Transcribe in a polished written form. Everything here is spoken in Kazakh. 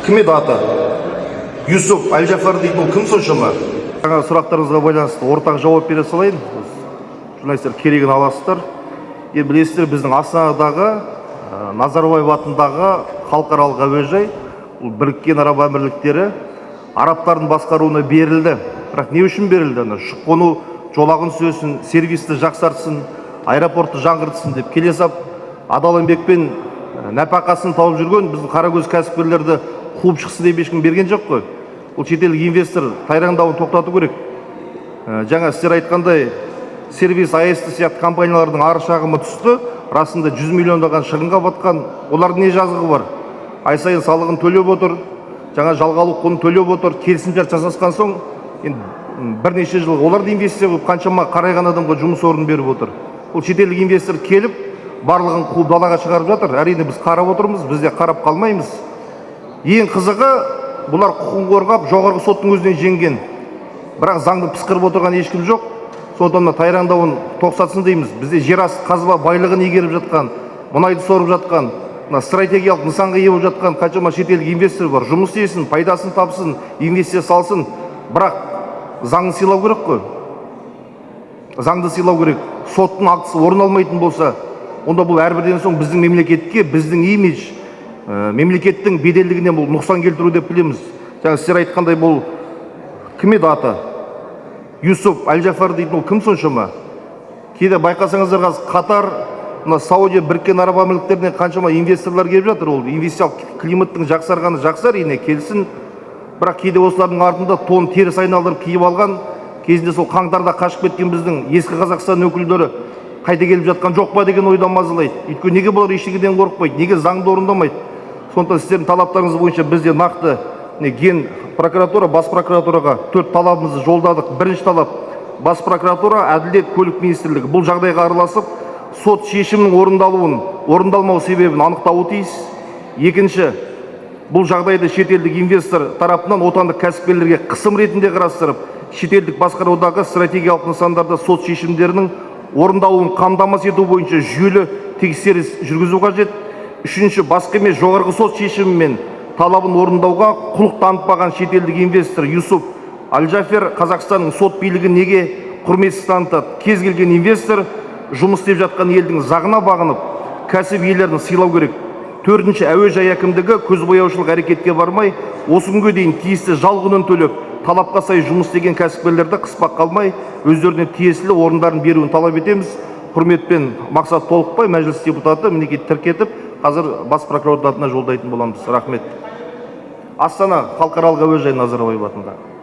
Кім еді аты? Юсуп Аль-Джафар дейді, бұл кім соншама? Жаңа сұрақтарыңызға байланысты ортақ жауап бере салайын. Журналистер керегін аласыздар. Білесіздер, біздің Астанадағы Назарбаев атындағы халықаралық әуежай Біріккен Араб Әмірліктері арабтардың басқаруына берілді. Бірақ не үшін берілді? Ұшып-қону жолағын сөзсін, сервисті жақсартсын, аэропортты жаңғыртсын деп келе сап, адал еңбекпен нәпақасын тауып жүрген біздің қаракөз кәсіпкерлерді қуып шықсын деп ешкім берген жоқ қой. Бұл шетелдік инвестор тайраңдауын тоқтату керек. Жаңа сіздер айтқандай сервис АЭС сияқты компаниялардың ар шағымы түсті, расында 100 миллиондаған шығынға батқан. Олардың не жазығы бар? Ай сайын салығын төлеп отыр, жаңа жалғалық құнын төлеп отыр, келісімшарт жасасқан соң бірнеше жыл оларды инвестиция қылып қаншама қарайған адамға жұмыс орнын беріп отыр. Бұл шетелдік инвестор келіп барлығын қуып далаға шығарып жатыр. Әрине біз қарап отырмыз, біз де қарап қалмаймыз. Ең қызығы, бұлар құқығын қорғап жоғарғы соттың өзінен жеңген. Бірақ заңды пысқырып отырған ешкім жоқ. Сондықтан тайраңдауын тоқтатсын дейміз. Бізде жер асты қазба байлығын игеріп жатқан, мұнайды сорып жатқан, стратегиялық нысанға ие болып жатқан қаншама шетелдік инвестор бар. Жұмыс істесін, пайдасын тапсын, инвестиция салсын. Бірақ заңды сыйлау керек қой. Заңды сыйлау керек. Соттың актісі орын алмайтын болса, онда бұл әрбірден соң біздің мемлекетке, біздің имидж, мемлекеттің беделдігіне бұл нұқсан келтіру деп білеміз. Жаңа сіздер айтқандай бұл кім еді аты? Юсуп Аль-Джафар дейді, бұл кім соншама? Кейде байқасаңыздар қазір Қатар, Саудия, Біріккен Араб Әмірліктерінен қаншама инвесторлар келіп жатыр. Ол инвестициялық климаттың жақсарғаны жақсы, әрине келсін. Бірақ кейде осылардың артында тон теріс айналдырып киіп алған, кезінде сол қаңтарда қашып кеткен біздің ескі Қазақстан өкілдері қайта келіп жатқан жоқ па деген ойдан мазалайды. Өйткені неге бұлар ештеңеден қорықпайды, неге заңды орындамайды? Сондықтан сіздердің талаптарыңыз бойынша бізде нақты ген прокуратура, бас прокуратураға 4 талабымызды жолдадық. Бірінші талап, бас прокуратура, әділет, көлік министрлігі бұл жағдайға араласып, сот шешімінің орындалмау себебін анықтауы тиіс. Екінші, бұл жағдайды шетелдік инвестор тарапынан отандық кәсіпкерлерге қысым ретінде қарастырып, шетелдік басқарудағы стратегиялық нысандарда сот шешімдерінің орындалуын қамтамасыз ету бойынша жүйелі тексеріс жүргізу қажет. Үшінші, басқа емес жоғарғы сот шешімімен талабын орындауға құлық танытпаған шетелдік инвестор Юсуп Аль-Джафар Қазақстанның сот билігін неге құрметсіз танытады? Кез келген инвестор жұмыс істеп жатқан елдің заңына бағынып, кәсіп иелерін сыйлау керек. Төртінші, әуежай әкімдігі көзбояушылық әрекетке бармай, осы күнге дейін тиісті жалғын төлеп, талапқа сай жұмыс істеген кәсіпкерлерді қыспақ қалмай, өздеріне тиесілі орындарын беруін талап етеміз. Құрметпен Мақсат Толықбай, мәжіліс депутаты, мінекей тіркетіп, қазір бас прокуратура атына жолдайтын боламыз. Рахмет. Астана халықаралық әуежайы Назарбаев атындағы.